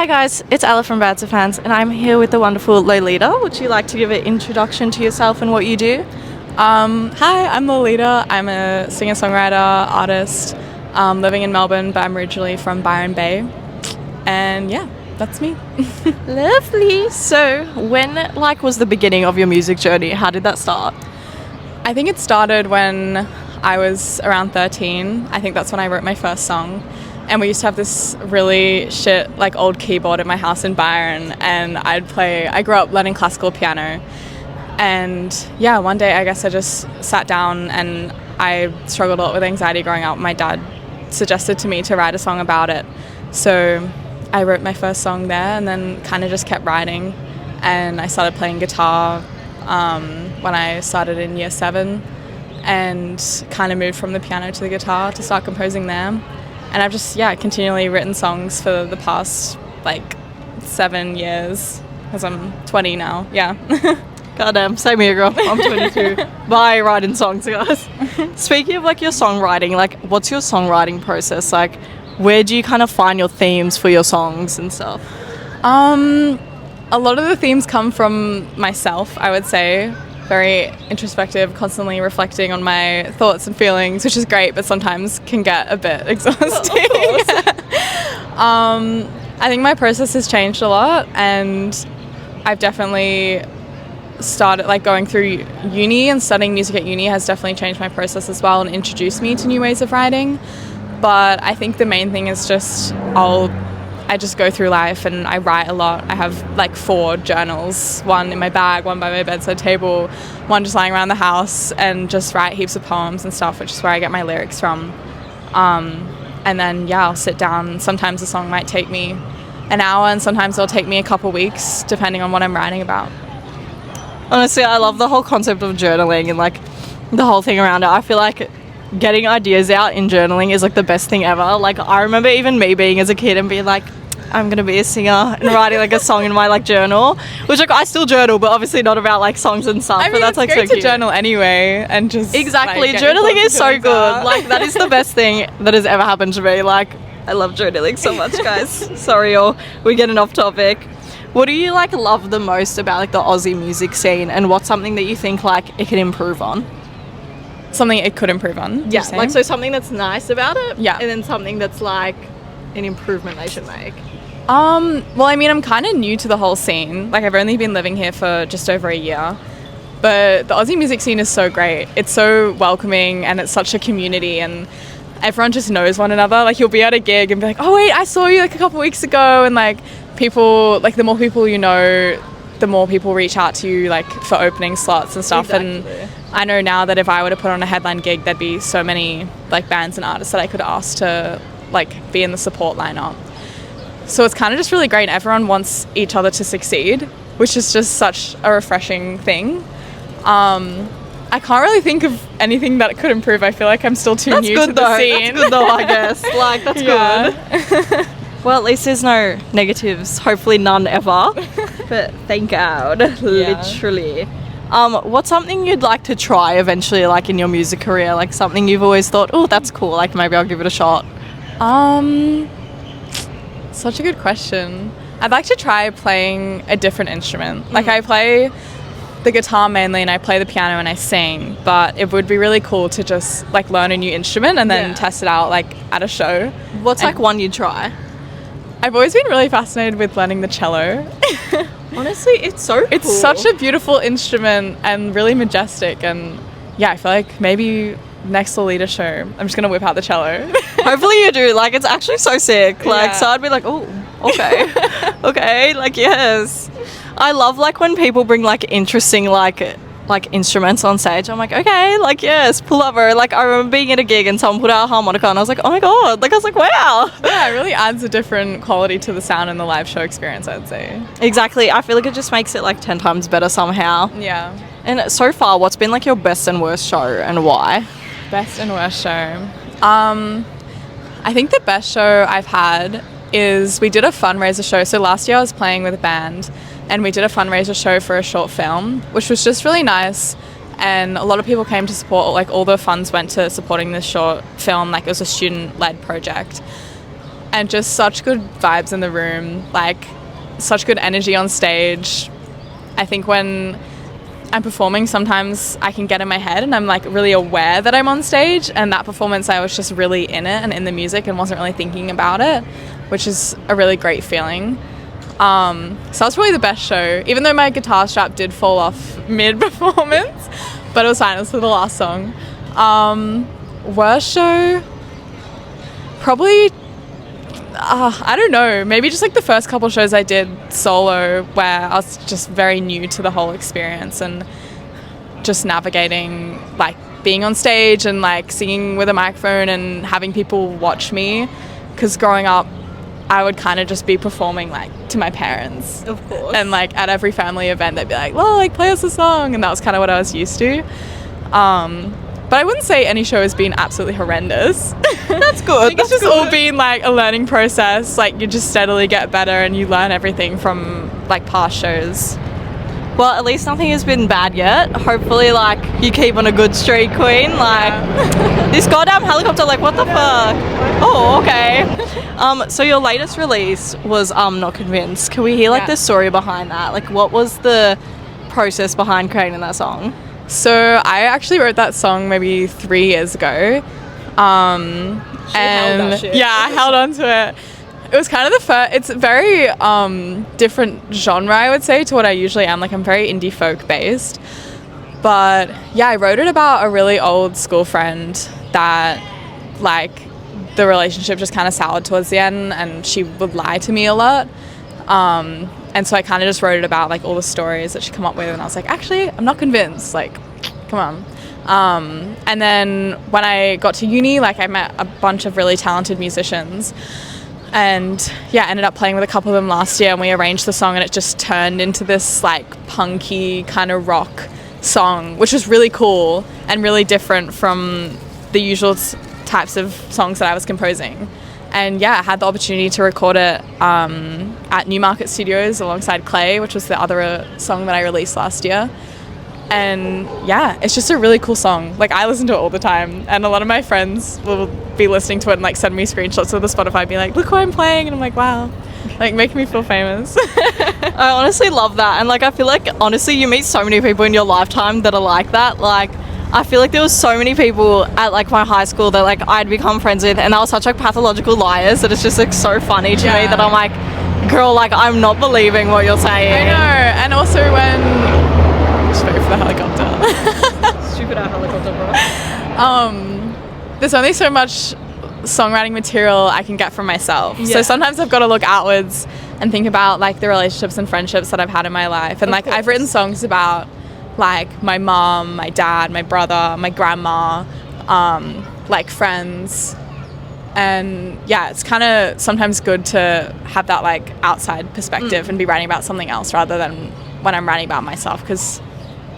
Hi guys, it's Ella from Bad to Fans, and I'm here with the wonderful Lolitah. Would you like to give an introduction to yourself and what you do? Hi, I'm Lolitah. I'm a singer-songwriter, artist, living in Melbourne, but I'm originally from Byron Bay. And yeah, that's me. Lovely. So, when was the beginning of your music journey? How did that start? I think it started when I was around 13. I think that's when I wrote my first song. And we used to have this really shit, old keyboard at my house in Byron, and I grew up learning classical piano. And yeah, one day I guess I just sat down, and I struggled a lot with anxiety growing up. My dad suggested to me to write a song about it. So I wrote my first song there, and then kind of just kept writing. And I started playing guitar when I started in year 7, and kind of moved from the piano to the guitar to start composing there. And I've just, continually written songs for the past, 7 years, because I'm 20 now, yeah. Goddamn, same here, girl. I'm 22. Bye, writing songs, guys. Speaking of, your songwriting, what's your songwriting process? Where do you kind of find your themes for your songs and stuff? A lot of the themes come from myself, I would say. Very introspective, constantly reflecting on my thoughts and feelings, which is great, but sometimes can get a bit exhausting. Well, of course. I think my process has changed a lot, and I've definitely started going through uni, and studying music at uni has definitely changed my process as well and introduced me to new ways of writing. But I think the main thing is just I just go through life and I write a lot. I have 4 journals, one in my bag, one by my bedside table, one just lying around the house, and just write heaps of poems and stuff, which is where I get my lyrics from. And then, I'll sit down. Sometimes a song might take me an hour, and sometimes it'll take me a couple weeks, depending on what I'm writing about. Honestly, I love the whole concept of journaling and the whole thing around it. I feel like getting ideas out in journaling is the best thing ever. I remember even me being as a kid and being I'm gonna be a singer, and writing a song in my journal, which I still journal, but obviously not about songs and stuff. I mean, but that's it's great so to cute. journal anyway, and just Exactly, get your journaling thoughts is so and good. feelings out. That is the best thing that has ever happened to me. I love journaling so much, guys. Sorry, we're getting off topic. What do you love the most about the Aussie music scene, and what's something that you think it can improve on? Something it could improve on. Yeah, so something that's nice about it. Yeah. And then something that's an improvement they should make. Well, I mean, I'm kind of new to the whole scene. I've only been living here for just over a year. But the Aussie music scene is so great. It's so welcoming, and it's such a community, and everyone just knows one another. You'll be at a gig and be like, oh wait, I saw you a couple weeks ago, and people, the more people you know, the more people reach out to you for opening slots and stuff. Exactly. And I know now that if I were to put on a headline gig, there'd be so many bands and artists that I could ask to be in the support lineup. So it's kind of just really great, and everyone wants each other to succeed, which is just such a refreshing thing. I can't really think of anything that could improve. I feel like I'm still too new to the scene. That's good though, I guess. That's good. Well, at least there's no negatives. Hopefully none ever. But thank God, literally. What's something you'd like to try eventually, in your music career? Something you've always thought, oh, that's cool. Maybe I'll give it a shot. Such a good question. I'd like to try playing a different instrument. I play the guitar mainly, and I play the piano and I sing, but it would be really cool to just learn a new instrument and then test it out at a show. What's one you'd try? I've always been really fascinated with learning the cello. Honestly, it's so cool. It's such a beautiful instrument and really majestic, and I feel like maybe next Lolitah show I'm just gonna whip out the cello. Hopefully you do. It's actually so sick. So I'd be oh, okay. Okay, yes. I love when people bring interesting instruments on stage. I'm okay, yes, pull over. I remember being at a gig and someone put out a harmonica, and I was oh my god, I was wow. Yeah, it really adds a different quality to the sound and the live show experience, I'd say. Exactly. I feel it just makes it 10 times better somehow. Yeah. And so far, what's been your best and worst show, and why? Best and worst show. I think the best show I've had is we did a fundraiser show. So last year I was playing with a band, and we did a fundraiser show for a short film, which was just really nice. And a lot of people came to support. All the funds went to supporting this short film. It was a student-led project. and just such good vibes in the room, like such good energy on stage. I think when I'm performing, sometimes I can get in my head and I'm like really aware that I'm on stage, and that performance I was just really in it and in the music and wasn't really thinking about it, which is a really great feeling. So that was probably the best show, even though my guitar strap did fall off mid-performance, but it was fine, it was for the last song. Worst show, probably, I don't know, maybe just like the first couple shows I did solo, where I was just very new to the whole experience and just navigating like being on stage and like singing with a microphone and having people watch me, because growing up I would kind of just be performing like to my parents, Of course. and like at every family event they'd be like, well, like play us a song, and that was kind of what I was used to. But I wouldn't say any show has been absolutely horrendous. That's good. I think it's just all been like a learning process. Like you just steadily get better and you learn everything from like past shows. Well, at least nothing has been bad yet. Hopefully, like, you keep on a good streak, Queen. Like, this goddamn helicopter, like, what the fuck? Oh, okay. So your latest release was Not Convinced. Can we hear, like, the story behind that? Like, what was the process behind creating that song? So I actually wrote that song maybe 3 years ago. Held that shit. Yeah, I held on to it. It was kind of the first, it's a very different genre, I would say, to what I usually am. Like, I'm very indie folk based. But yeah, I wrote it about a really old school friend that, like, the relationship just kind of soured towards the end, and she would lie to me a lot. And so I kind of just wrote it about, like, all the stories that she'd come up with, and I was like, actually, I'm not convinced. Like, come on. And then when I got to uni, like, I met a bunch of really talented musicians. And yeah, ended up playing with a couple of them last year, and we arranged the song, and it just turned into this like punky kind of rock song, which was really cool and really different from the usual types of songs that I was composing. And yeah, I had the opportunity to record it at Newmarket Studios alongside Clay, which was the other song that I released last year. And yeah, it's just a really cool song. Like, I listen to it all the time, and a lot of my friends will be listening to it and like send me screenshots of the Spotify, be like, look who I'm playing, and I'm like, wow, like making me feel famous. I honestly love that, and like I feel like honestly you meet so many people in your lifetime that are like that. Like, I feel like there was so many people at like my high school that like I'd become friends with, and they were such like pathological liars that it's just like so funny to me that I'm like, girl, like I'm not believing what you're saying. I know. And also when just wait for the helicopter. Stupid helicopter, bro. There's only so much songwriting material I can get from myself. Yeah. So sometimes I've got to look outwards and think about like the relationships and friendships that I've had in my life. And like I've written songs about like my mom, my dad, my brother, my grandma, like friends. And yeah, it's kind of sometimes good to have that like outside perspective and be writing about something else rather than when I'm writing about myself, because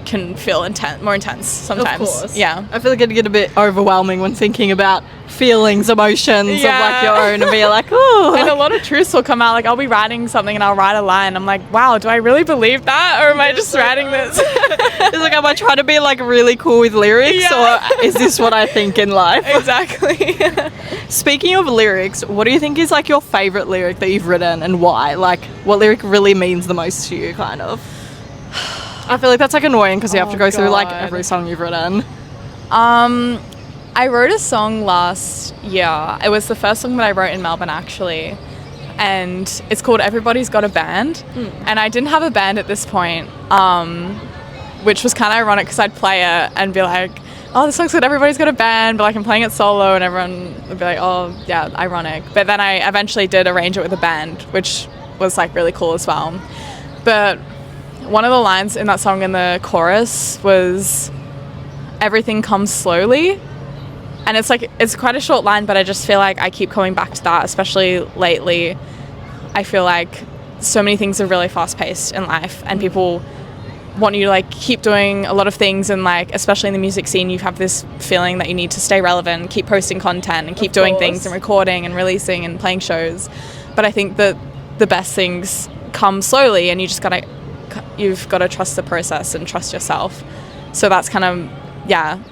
can feel more intense sometimes. Of course. Yeah. I feel like it'd get a bit overwhelming when thinking about feelings, emotions of like your own, and be like, oh. And a lot of truths will come out. Like, I'll be writing something and I'll write a line. I'm like, wow, do I really believe that? Or am I just writing this? It's like, am I trying to be like really cool with lyrics, or is this what I think in life? Exactly. Speaking of lyrics, what do you think is like your favorite lyric that you've written, and why? Like, what lyric really means the most to you, kind of? I feel like that's like annoying because you have to go through like every song you've written. I wrote a song last year. It was the first song that I wrote in Melbourne, actually. And it's called Everybody's Got a Band. And I didn't have a band at this point, which was kind of ironic because I'd play it and be like, oh, this song's called Everybody's Got a Band, but like I'm playing it solo, and everyone would be like, oh, yeah, ironic. But then I eventually did arrange it with a band, which was like really cool as well. But one of the lines in that song in the chorus was, everything comes slowly. And it's like, it's quite a short line, but I just feel like I keep coming back to that, especially lately. I feel like so many things are really fast paced in life, and people want you to like keep doing a lot of things, and like, especially in the music scene, you have this feeling that you need to stay relevant, keep posting content and keep doing things and recording and releasing and playing shows. But I think that the best things come slowly, and you've got to trust the process and trust yourself. So that's kind of,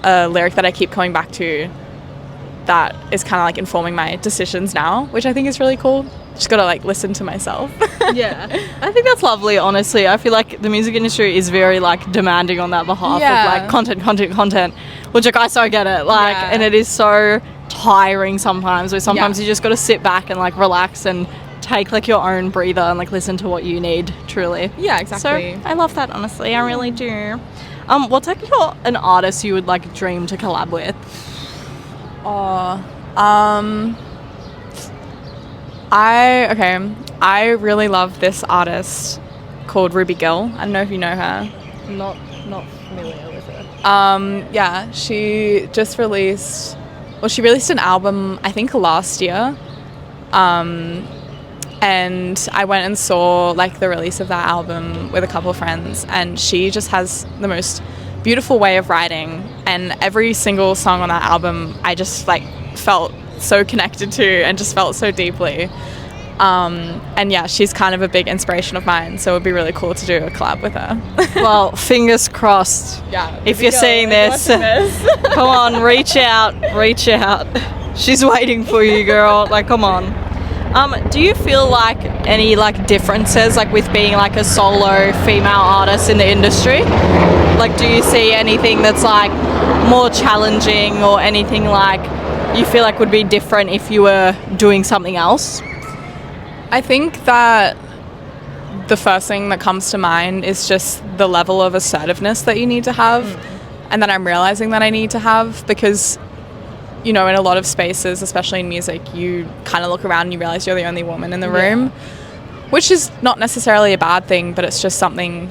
a lyric that I keep coming back to that is kind of like informing my decisions now, which I think is really cool. Just gotta like listen to myself. Yeah, I think that's lovely. Honestly, I feel like the music industry is very like demanding on that behalf Yeah. of like content, which like I so get it. Like, Yeah. and it is so tiring sometimes. Where sometimes Yeah. you just got to sit back and like relax and take like your own breather and like listen to what you need. Truly. Yeah, exactly. So I love that. Honestly, I really do. What's like an artist you would like dream to collab with? I really love this artist called Ruby Gill. I don't know if you know her. Not familiar with her. Yeah, she just released an album, I think last year. And I went and saw like the release of that album with a couple of friends, and she just has the most beautiful way of writing, and every single song on that album I just like felt so connected to and just felt so deeply. And yeah, she's kind of a big inspiration of mine, so it would be really cool to do a collab with her. Well, fingers crossed. Yeah, If you're seeing this, come on, reach out. She's waiting for you, girl. Like, come on. Do you feel like any like differences like with being like a solo female artist in the industry? Like, do you see anything that's like more challenging or anything like you feel like would be different if you were doing something else? I think that the first thing that comes to mind is just the level of assertiveness that you need to have, and that I'm realizing that I need to have, because you know, in a lot of spaces, especially in music, you kind of look around and you realize you're the only woman in the room, which is not necessarily a bad thing, but it's just something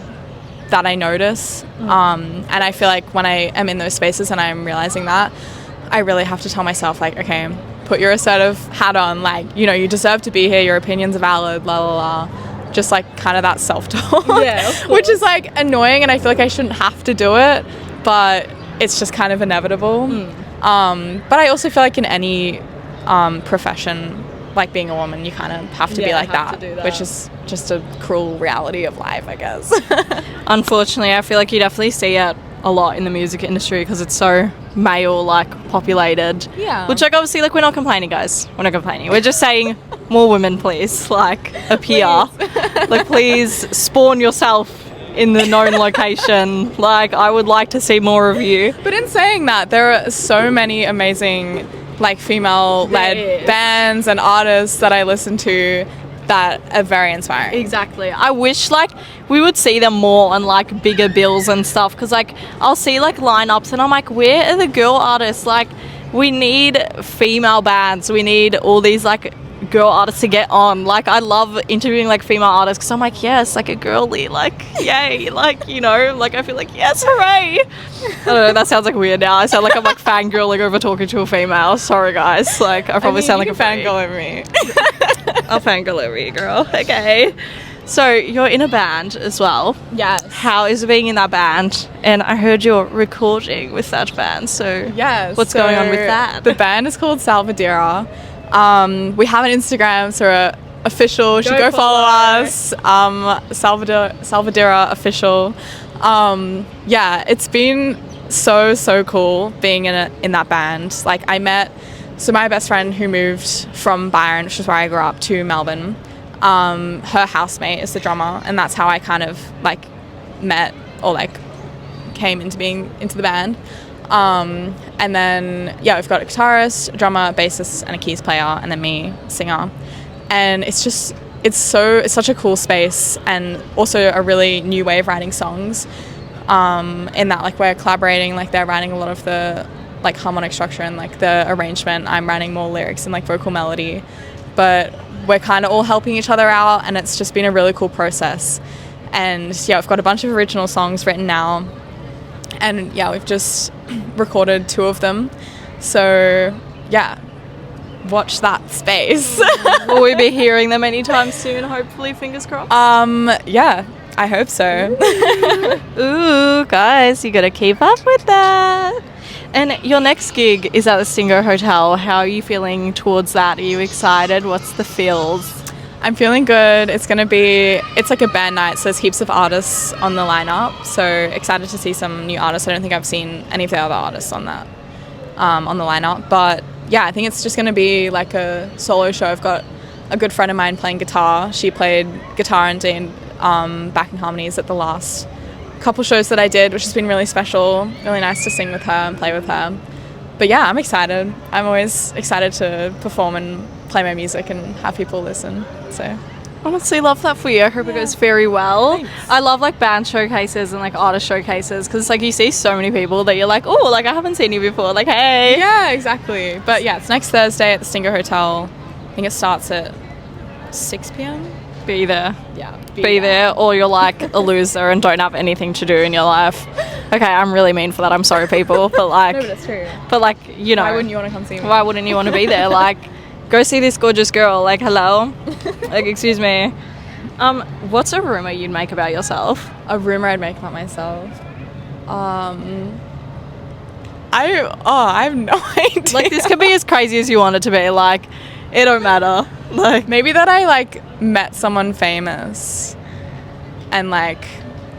that I notice. And I feel like when I am in those spaces and I'm realizing that, I really have to tell myself, like, okay, put your assertive hat on, like, you know, you deserve to be here, your opinions are valid, la la la. Just like kind of that self-talk, which is like annoying, and I feel like I shouldn't have to do it, but it's just kind of inevitable. But I also feel like in any profession, like being a woman, you kind of have to be like that, which is just a cruel reality of life, I guess. Unfortunately, I feel like you definitely see it a lot in the music industry because it's so male like populated. Yeah. Which like obviously like we're not complaining, guys. We're not complaining. We're just saying more women, please. Like appear. Like please spawn yourself in the known location. Like I would like to see more of you. But in saying that, there are so many amazing like female-led bands and artists that I listen to that are very inspiring. Exactly. I wish like we would see them more on like bigger bills and stuff, because like I'll see like lineups and I'm like, where are the girl artists? Like we need female bands, we need all these like girl artists to get on. Like I love interviewing like female artists because I'm like, yes, like a girly, like yay, like, you know, like I feel like yes, hooray. I don't know, that sounds like weird now. I sound like I'm like fangirling over talking to a female. Sorry guys, like I probably sound like a fangirl over me. I'll fangirl over you, girl. Okay. So you're in a band as well. Yes. How is it being in that band? And I heard you're recording with that band. So yes. What's going on with that? The band is called Salvadera. We have an Instagram, so we're official. You should go follow us. Salvadera official. Yeah, it's been so cool being in that band. Like so my best friend who moved from Byron, which is where I grew up, to Melbourne, her housemate is the drummer, and that's how I kind of like met or like came into being into the band. And then yeah, we've got a guitarist, a drummer, a bassist, and a keys player, and then me, singer. And it's such a cool space, and also a really new way of writing songs. In that like we're collaborating, like they're writing a lot of the like harmonic structure and like the arrangement. I'm writing more lyrics and like vocal melody, but we're kind of all helping each other out, and it's just been a really cool process. And yeah, we've got a bunch of original songs written now, and yeah, we've just recorded 2 of them. So yeah, watch that space. Will we be hearing them anytime soon, hopefully, fingers crossed? Yeah, I hope so. Ooh, guys, you gotta keep up with that. And your next gig is at the Stingo Hotel. How are you feeling towards that? Are you excited? What's the feels? I'm feeling good. It's like a band night, so there's heaps of artists on the lineup. So excited to see some new artists. I don't think I've seen any of the other artists on that, on the lineup. But yeah, I think it's just going to be like a solo show. I've got a good friend of mine playing guitar. She played guitar and backing harmonies at the last couple shows that I did, which has been really special. Really nice to sing with her and play with her. But yeah, I'm excited. I'm always excited to perform and play my music and have people listen. So Honestly, love that for you. I hope it goes very well. Thanks. I love like band showcases and like artist showcases because like you see so many people that you're like, oh, like I haven't seen you before. Like, hey. yeah, exactly. But yeah, it's next Thursday at the Stinger Hotel. I think it starts at 6 p.m. Be there. Yeah. Be there, or you're like a loser and don't have anything to do in your life. Okay, I'm really mean for that. I'm sorry, people. But like, No, but it's true. but like, you know, Why wouldn't you want to come see me? why wouldn't you want to be there? Like, go see this gorgeous girl. Like, hello. Like, excuse me. What's a rumor you'd make about yourself? A rumor I'd make about myself. I have no idea. Like, this could be as crazy as you want it to be. Like, it don't matter. Like, maybe that I like met someone famous and like,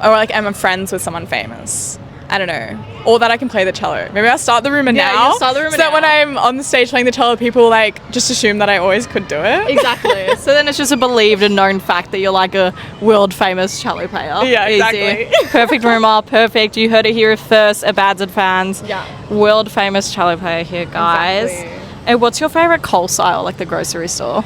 or like am friends with someone famous. I don't know. Or that I can play the cello. Maybe I'll start the rumor now. you start the rumor so that now. when I'm on the stage playing the cello, people like just assume that I always could do it. exactly. So then it's just a believed and known fact that you're like a world famous cello player. Yeah, Easy. exactly. Perfect rumor. Perfect. You heard it here first. Abads fans. Yeah. World famous cello player here, guys. Exactly. And what's your favorite Coles aisle, like the grocery store?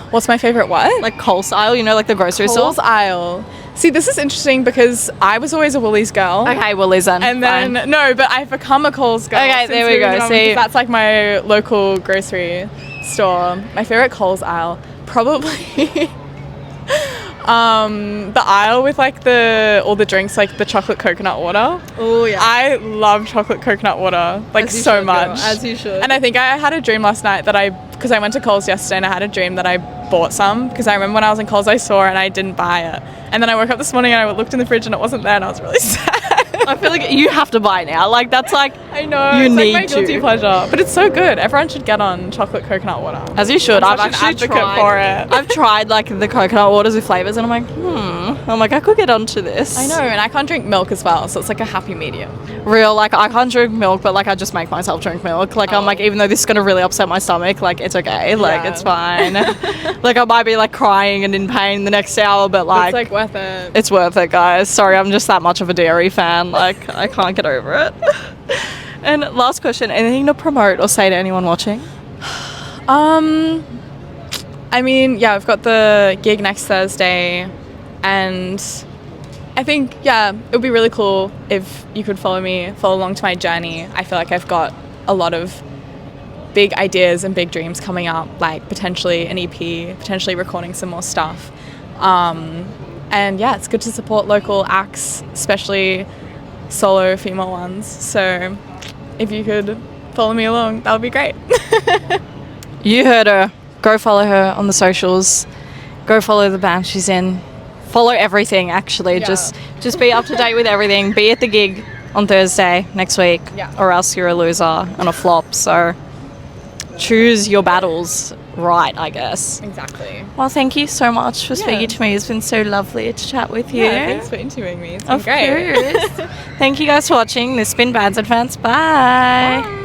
What's my favorite what? Like Coles aisle, you know, like the grocery store? Coles aisle. See, this is interesting because I was always a Woolies girl. Okay, well, listen. And then, fine. no, but I've become a Coles girl. Okay, since there we moving go. on, See? because that's like my local grocery store. My favorite Coles aisle, probably the aisle with like all the drinks, like the chocolate coconut water. Oh, yeah. I love chocolate coconut water, like As you so should, much. girl. As you should. And I think I had a dream last night because I went to Coles yesterday and I had a dream that I bought some because I remember when I was in Coles I saw it and I didn't buy it. And then I woke up this morning and I looked in the fridge and it wasn't there and I was really sad. I feel like you have to buy now. Like, that's like, I know, You it's need like my guilty to. pleasure. But it's so good. Everyone should get on chocolate coconut water. as you should. I'm I've such an actually advocate tried for it. I've tried like the coconut waters with flavors, and I'm like, I'm like, I could get onto this. I know, and I can't drink milk as well, so it's like a happy medium. Real, like, I can't drink milk, but like I just make myself drink milk. Like, I'm like, Oh. even though this is gonna really upset my stomach, like it's okay. Like, Yeah. it's fine. Like, I might be like crying and in pain the next hour, but It's like like worth it. it's worth it, guys. Sorry, I'm just that much of a dairy fan. Like, I can't get over it. And last question, anything to promote or say to anyone watching? I mean, yeah, I've got the gig next Thursday, and I think, yeah, it would be really cool if you could follow along to my journey. I feel like I've got a lot of big ideas and big dreams coming up, like potentially an EP, potentially recording some more stuff. And yeah, it's good to support local acts, especially solo female ones. So if you could follow me along, that would be great. You heard her. Go follow her on the socials. Go follow the band she's in. Follow everything, actually. Yeah. Just be up to date with everything. Be at the gig on Thursday next week, Yeah. or else you're a loser and a flop. So choose your battles right, I guess. Exactly. Well, thank you so much for Yeah. speaking to me. It's been so lovely to chat with you. Yeah, thanks for interviewing me. It's been Of great. course. Thank you guys for watching. This has been Bands and Fans. Bye.